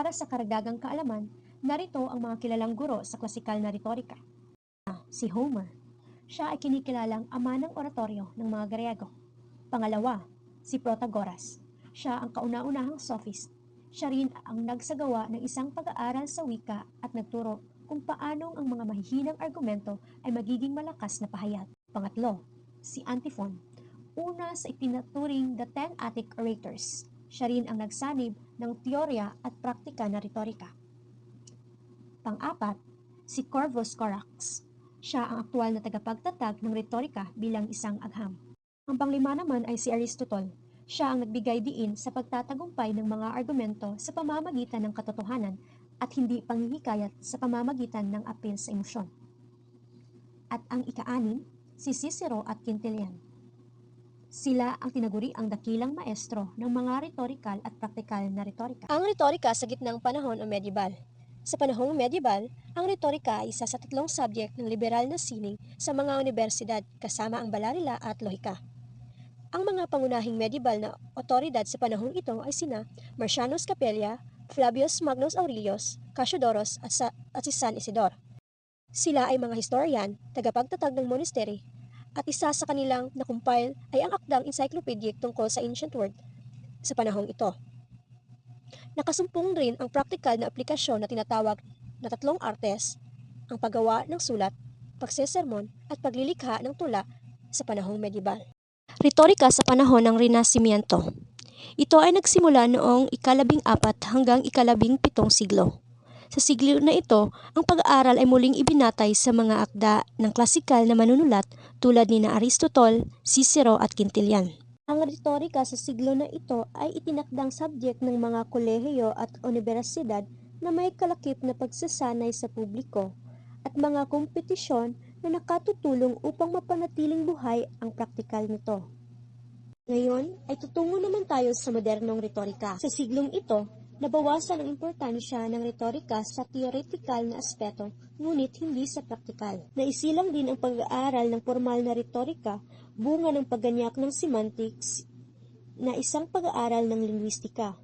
Para sa karagdagang kaalaman, narito ang mga kilalang guro sa klasikal na retorika. Si Homer. Siya ay kinikilalang ama ng oratoryo ng mga Griego. Pangalawa, si Protagoras. Siya ang kauna-unahang sophist. Siya rin ang nagsagawa ng isang pag-aaral sa wika at nagturo kung paanong ang mga mahihinang argumento ay magiging malakas na pahayag. Pangatlo, si Antiphon. Una sa itinaturing the 10 Attic Orators. Siya rin ang nagsanib ng teorya at praktika na retorika. Pang-apat, si Corvus Corax. Siya ang aktual na tagapagtatag ng retorika bilang isang agham. Ang panglima naman ay si Aristotle. Siya ang nagbigay diin sa pagtatagumpay ng mga argumento sa pamamagitan ng katotohanan at hindi panghihikayat sa pamamagitan ng apel sa emosyon. At ang ika-anim, si Cicero at Quintilian. Sila ang tinaguri ang dakilang maestro ng mga retorikal at praktikal na retorika. Ang retorika sa gitnang panahon o medieval. Sa panahong medieval, ang retorika ay isa sa 3 subject ng liberal na sining sa mga universidad kasama ang balarila at lohika. Ang mga pangunahing medieval na otoridad sa panahong ito ay sina Marcianus Capella, Flavius Magnus Aurelius, Cassiodorus at si San Isidore. Sila ay mga historian, tagapagtatag ng monastery, at isa sa kanilang nakumpile ay ang akdang encyclopedic tungkol sa ancient world sa panahong ito. Nakasumpong rin ang praktikal na aplikasyon na tinatawag na 3 artes, ang paggawa ng sulat, pagsesermon at paglilikha ng tula sa panahong medieval. Retorika sa panahon ng Renasimiento. Ito ay nagsimula noong ika-14 hanggang ika-17 siglo. Sa siglo na ito, ang pag-aaral ay muling ibinatay sa mga akda ng klasikal na manunulat tulad ni Aristotle, Cicero at Quintilian. Ang retorika sa siglo na ito ay itinakdang subject ng mga kolehiyo at universidad na may kalakip na pagsasanay sa publiko at mga kompetisyon na nakatutulong upang mapanatiling buhay ang praktikal nito. Ngayon ay tutungo naman tayo sa modernong retorika. Sa siglong ito, nabawasan ang importansya ng retorika sa theoretical na aspeto, ngunit hindi sa praktikal. Naisilang din ang pag-aaral ng formal na retorika, bunga ng pagganyak ng semantics na isang pag-aaral ng linguistika.